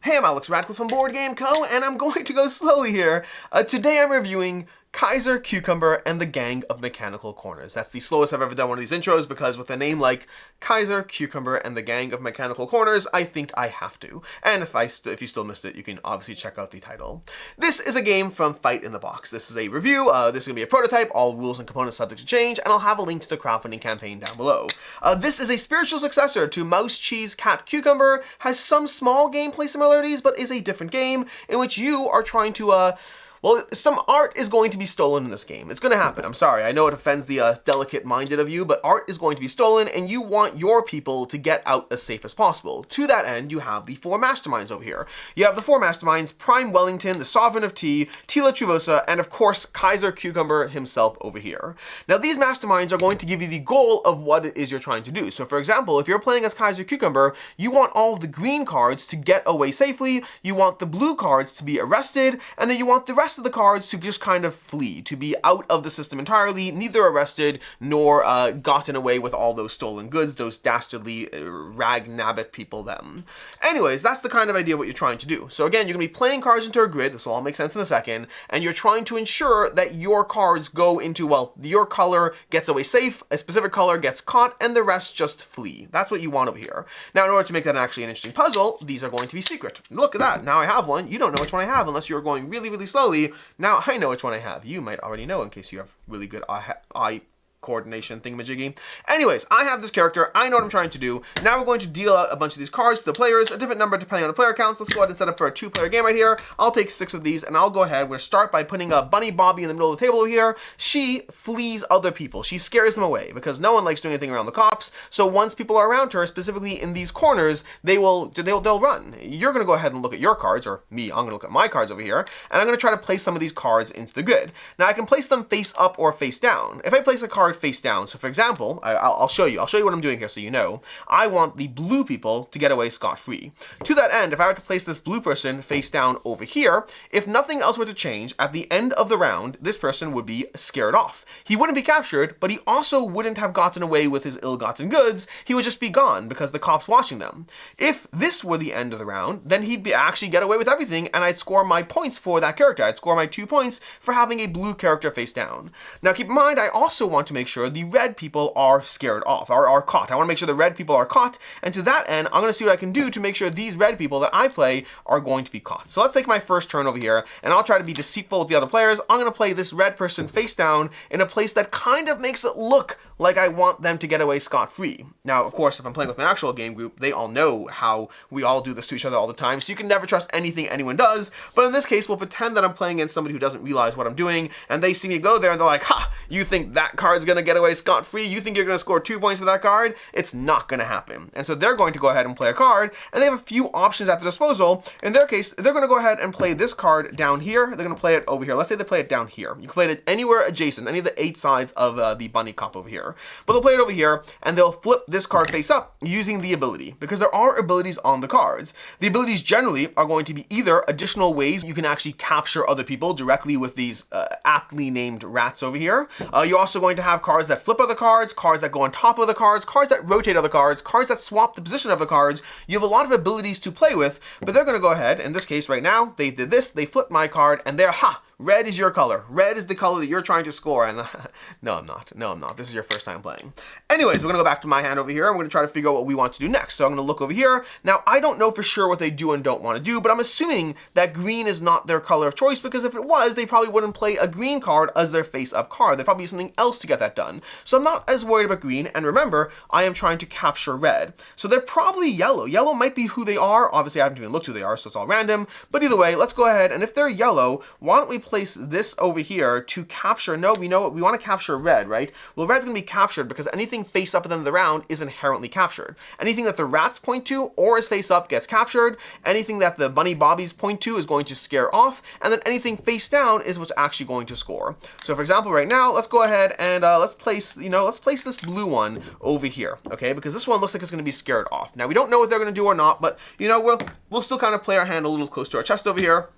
Hey, I'm McChanicle from Board Game Co., and I'm going to go slowly here. Today I'm reviewing Kaiser, Cucumber, and the Gang of McChanicle Corners. That's the slowest I've ever done one of these intros because with a name like Kaiser, Cucumber, and the Gang of McChanicle Corners, I think I have to. And if you still missed it, you can obviously check out the title. This is a game from Fight in the Box. This is a review. This is going to be a prototype, all rules and components subject to change, and I'll have a link to the crowdfunding campaign down below. This is a spiritual successor to Mouse, Cheese, Cat, Cucumber, has some small gameplay similarities, but is a different game in which you are trying to, well, some art is going to be stolen in this game. It's going to happen. I'm sorry. I know it offends the delicate-minded of you, but art is going to be stolen, and you want your people to get out as safe as possible. To that end, you have the four masterminds over here. You have the four masterminds, Prime Wellington, the Sovereign of Tea, Tila Truvosa, and of course, Kaiser Cucumber himself over here. Now, these masterminds are going to give you the goal of what it is you're trying to do. So, for example, if you're playing as Kaiser Cucumber, you want all of the green cards to get away safely, you want the blue cards to be arrested, and then you want the rest of the cards to just kind of flee, to be out of the system entirely, neither arrested nor gotten away with all those stolen goods, those dastardly rag-nabbit people them. Anyways, that's the kind of idea of what you're trying to do. So again, you're going to be playing cards into a grid, this will all make sense in a second, and you're trying to ensure that your cards go into, well, your color gets away safe, a specific color gets caught, and the rest just flee. That's what you want over here. Now, in order to make that actually an interesting puzzle, these are going to be secret. Look at that. Now I have one. You don't know which one I have unless you're going really, really slowly. Now I know which one I have. You might already know in case you have really good eye coordination thingamajiggy. Anyways, I have this character. I know what I'm trying to do. Now we're going to deal out a bunch of these cards to the players, a different number depending on the player counts. Let's go ahead and set up for a two-player game right here. I'll take 6 of these, and I'll go ahead. We're going to start by putting a Bunny Bobby in the middle of the table over here. She flees other people. She scares them away because no one likes doing anything around the cops. So once people are around her, specifically in these corners, they'll run. You're going to go ahead and look at your cards, or me, I'm going to look at my cards over here, and I'm going to try to place some of these cards into the grid. Now I can place them face up or face down. If I place a card face down, so for example, I'll show you what I'm doing here so you know. I want the blue people to get away scot-free. To that end, if I were to place this blue person face down over here, if nothing else were to change, at the end of the round, this person would be scared off. He wouldn't be captured, but he also wouldn't have gotten away with his ill-gotten goods. He would just be gone because the cop's watching them. If this were the end of the round, then he'd actually get away with everything, and I'd score my points for that character. I'd score my 2 points for having a blue character face down. Now keep in mind, I also want to make sure the red people are scared off, are caught. I want to make sure the red people are caught, and to that end, I'm going to see what I can do to make sure these red people that I play are going to be caught. So let's take my first turn over here, and I'll try to be deceitful with the other players. I'm going to play this red person face down in a place that kind of makes it look like I want them to get away scot-free. Now, of course, if I'm playing with my actual game group, they all know how we all do this to each other all the time, so you can never trust anything anyone does, but in this case, we'll pretend that I'm playing against somebody who doesn't realize what I'm doing, and they see me go there, and they're like, ha, you think that card's going to get away scot-free? You think you're going to score 2 points for that card? It's not going to happen. And so they're going to go ahead and play a card, and they have a few options at their disposal. In their case, they're going to go ahead and play this card down here. They're going to play it over here. Let's say they play it down here. You can play it anywhere adjacent, any of the 8 sides of the bunny cup over here. But they'll play it over here, and they'll flip this card face up using the ability, because there are abilities on the cards. The abilities generally are going to be either additional ways you can actually capture other people directly with these aptly named rats over here. You're also going to have cards that flip other cards that go on top of the cards that rotate other cards that swap the position of the cards. You have a lot of abilities to play with, but they're going to go ahead, in this case right now, they did this, they flipped my card, and they're, ha! Red is your color. Red is the color that you're trying to score. And no, I'm not. No, I'm not. This is your first time playing. Anyways, we're going to go back to my hand over here. I'm going to try to figure out what we want to do next. So I'm going to look over here. Now, I don't know for sure what they do and don't want to do, but I'm assuming that green is not their color of choice, because if it was, they probably wouldn't play a green card as their face-up card. They'd probably use something else to get that done. So I'm not as worried about green. And remember, I am trying to capture red. So they're probably yellow. Yellow might be who they are. Obviously, I haven't even looked who they are, so it's all random. But either way, let's go ahead. And if they're yellow, why don't we place this over here to capture, no, we know what we want to capture red, right? Well, red's going to be captured because anything face up at the end of the round is inherently captured. Anything that the rats point to or is face up gets captured. Anything that the bunny bobbies point to is going to scare off, and then anything face down is what's actually going to score. So for example, right now, let's go ahead and let's place this blue one over here, okay? Because this one looks like it's going to be scared off. Now, we don't know what they're going to do or not, but we'll still kind of play our hand a little close to our chest over here.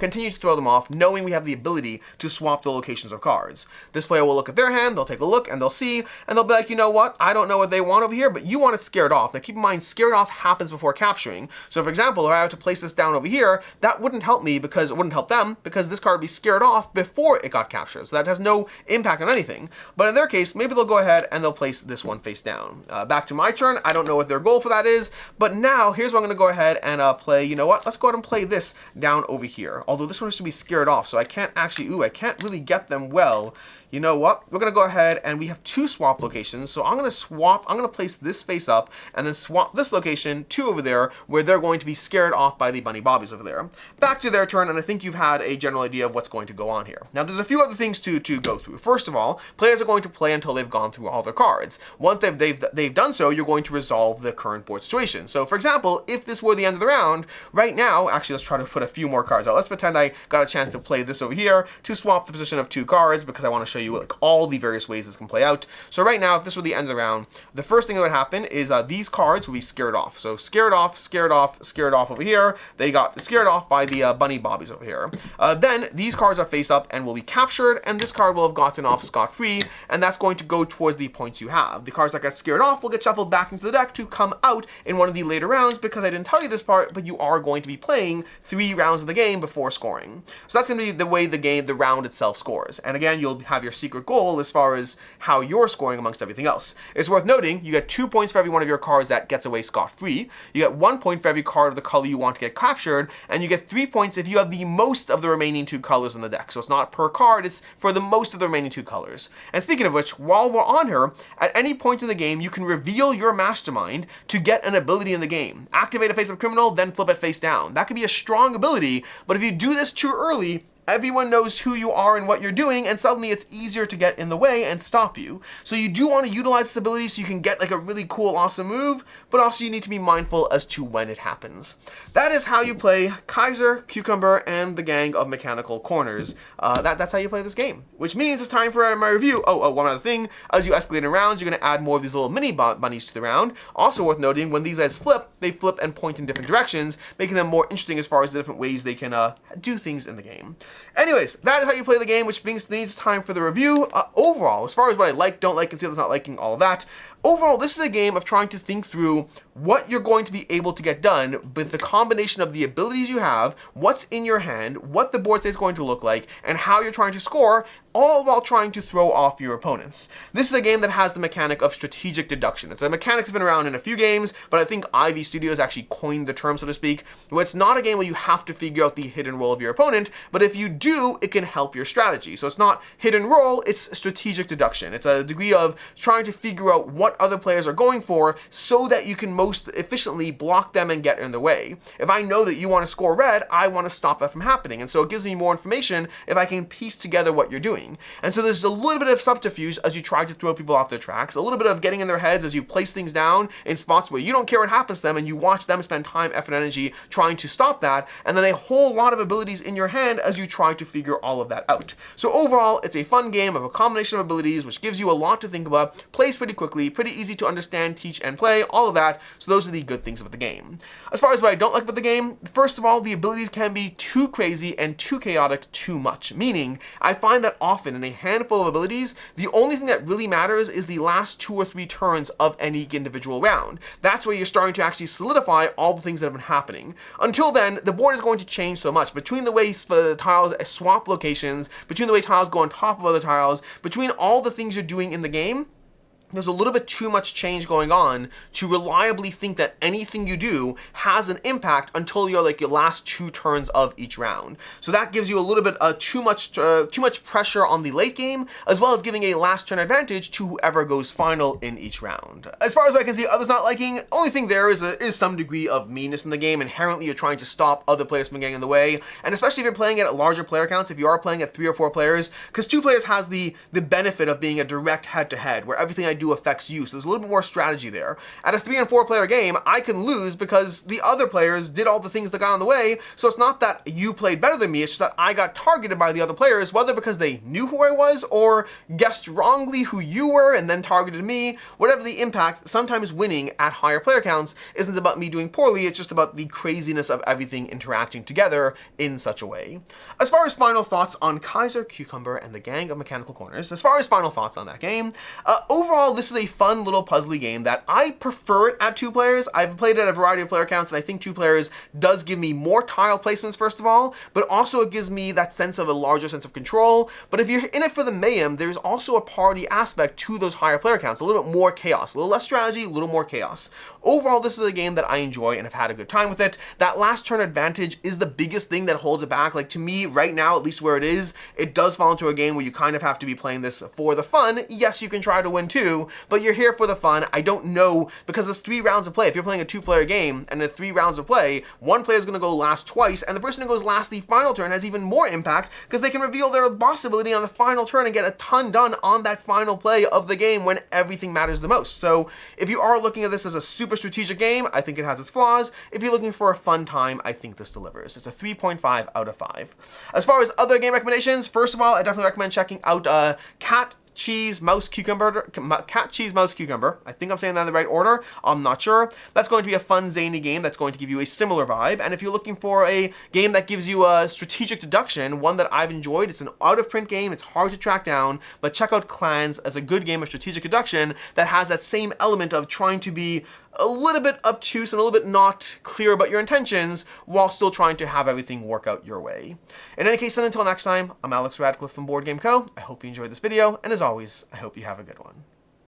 continue to throw them off, knowing we have the ability to swap the locations of cards. This player will look at their hand, they'll take a look, and they'll see, and they'll be like, you know what, I don't know what they want over here, but you want it scared off. Now keep in mind, scared off happens before capturing. So for example, if I have to place this down over here, that wouldn't help me because it wouldn't help them, because this card would be scared off before it got captured. So that has no impact on anything. But in their case, maybe they'll go ahead and they'll place this one face down. Back to my turn. I don't know what their goal for that is, but now here's what I'm going to go ahead and play. You know what? Let's go ahead and play this down over here. Although this one has to be scared off, so I can't actually, I can't really get them well. You know what? We're going to go ahead and we have two swap locations. So I'm going to place this face up and then swap this location to over there where they're going to be scared off by the bunny bobbies over there. Back to their turn, and I think you've had a general idea of what's going to go on here. Now there's a few other things to go through. First of all, players are going to play until they've gone through all their cards. Once they've done so, you're going to resolve the current board situation. So for example, if this were the end of the round, right now, actually let's try to put a few more cards out. Let's pretend I got a chance to play this over here to swap the position of two cards because I want to show you like all the various ways this can play out. So right now, if this were the end of the round, the first thing that would happen is these cards will be scared off. So scared off, scared off, scared off over here. They got scared off by the bunny bobbies over here. Then these cards are face up and will be captured, and this card will have gotten off scot-free, and that's going to go towards the points you have. The cards that got scared off will get shuffled back into the deck to come out in one of the later rounds, because I didn't tell you this part, but you are going to be playing 3 rounds of the game before scoring. So that's going to be the way the round itself scores. And again, you'll have your secret goal as far as how you're scoring amongst everything else. It's worth noting, you get 2 points for every one of your cards that gets away scot-free. You get 1 point for every card of the color you want to get captured, and you get 3 points if you have the most of the remaining 2 colors in the deck. So it's not per card, it's for the most of the remaining 2 colors. And speaking of which, while we're on her, at any point in the game, you can reveal your mastermind to get an ability in the game. Activate a face-up criminal, then flip it face down. That could be a strong ability, but if you do this too early, everyone knows who you are and what you're doing, and suddenly it's easier to get in the way and stop you. So you do want to utilize this ability so you can get like a really cool, awesome move, but also you need to be mindful as to when it happens. That is how you play Kaiser, Cucumber, and the gang of McChanicle Corners. That's how you play this game, which means it's time for my review. One other thing, as you escalate in rounds, you're going to add more of these little mini bunnies to the round. Also worth noting, when these guys flip, they flip and point in different directions, making them more interesting as far as the different ways they can do things in the game. Anyways, that is how you play the game, which means it's time for the review. Overall, as far as what I like, don't like, conceal, not liking, all of that, overall, this is a game of trying to think through what you're going to be able to get done with the combination of the abilities you have, what's in your hand, what the board state is going to look like, and how you're trying to score, all while trying to throw off your opponents. This is a game that has the mechanic of strategic deduction. It's a mechanic that's been around in a few games, but I think Ivy Studios actually coined the term, so to speak, where it's not a game where you have to figure out the hidden role of your opponent, but if you do, it can help your strategy. So it's not hidden role, it's strategic deduction. It's a degree of trying to figure out what other players are going for so that you can most efficiently block them and get in the way. If I know that you want to score red, I want to stop that from happening, and so it gives me more information if I can piece together what you're doing. And so there's a little bit of subterfuge as you try to throw people off their tracks, a little bit of getting in their heads as you place things down in spots where you don't care what happens to them and you watch them spend time, effort, and energy trying to stop that, and then a whole lot of abilities in your hand as you try to figure all of that out. So overall, it's a fun game of a combination of abilities which gives you a lot to think about, plays pretty quickly, pretty easy to understand, teach, and play, all of that. So those are the good things about the game. As far as what I don't like about the game, first of all, the abilities can be too crazy and too chaotic too much, meaning I find that often in a handful of abilities, the only thing that really matters is the last 2 or 3 turns of any individual round. That's where you're starting to actually solidify all the things that have been happening. Until then, the board is going to change so much between the way tiles swap locations, between the way tiles go on top of other tiles, between all the things you're doing in the game. There's a little bit too much change going on to reliably think that anything you do has an impact until you're like your last 2 turns of each round. So that gives you a little bit too much pressure on the late game, as well as giving a last turn advantage to whoever goes final in each round. As far as I can see, others not liking, only thing there is some degree of meanness in the game. Inherently, you're trying to stop other players from getting in the way, and especially if you're playing at larger player counts, if you are playing at 3 or 4 players, because 2 players has the benefit of being a direct head-to-head, where everything I do affects you. So there's a little bit more strategy there. At a 3 and 4 player game, I can lose because the other players did all the things that got in the way. So it's not that you played better than me, it's just that I got targeted by the other players, whether because they knew who I was or guessed wrongly who you were and then targeted me. Whatever the impact, sometimes winning at higher player counts isn't about me doing poorly, it's just about the craziness of everything interacting together in such a way. As far as final thoughts on Kaiser, Cucumber, and the Gang of McChanicle Corners, as far as final thoughts on that game, overall this is a fun little puzzly game that I prefer it at 2 players. I've played it at a variety of player counts, and I think 2 players does give me more tile placements first of all, but also it gives me that sense of a larger sense of control. But if you're in it for the mayhem, there's also a party aspect to those higher player counts, a little bit more chaos, a little less strategy, a little more chaos. Overall, this is a game that I enjoy and have had a good time with it. That last turn advantage is the biggest thing that holds it back. Like, to me, right now, at least where it does fall into a game where you kind of have to be playing this for the fun. Yes, you can try to win too, but you're here for the fun. I don't know, because there's 3 rounds of play. If you're playing a 2-player game and there's 3 rounds of play, one player is going to go last twice, and the person who goes last the final turn has even more impact because they can reveal their boss ability on the final turn and get a ton done on that final play of the game when everything matters the most. So if you are looking at this as a super strategic game, I think it has its flaws. If you're looking for a fun time, I think this delivers. It's a 3.5 out of 5. As far as other game recommendations, first of all, I definitely recommend checking out Cat, Cheese, Mouse, Cucumber. Cat, Cheese, Mouse, Cucumber. I think I'm saying that in the right order. I'm not sure. That's going to be a fun, zany game that's going to give you a similar vibe. And if you're looking for a game that gives you a strategic deduction, one that I've enjoyed, it's an out-of-print game, it's hard to track down, but check out Clans as a good game of strategic deduction that has that same element of trying to be a little bit obtuse and a little bit not clear about your intentions while still trying to have everything work out your way. In any case, then until next time, I'm Alex Radcliffe from Board Game Co. I hope you enjoyed this video, and as always, I hope you have a good one.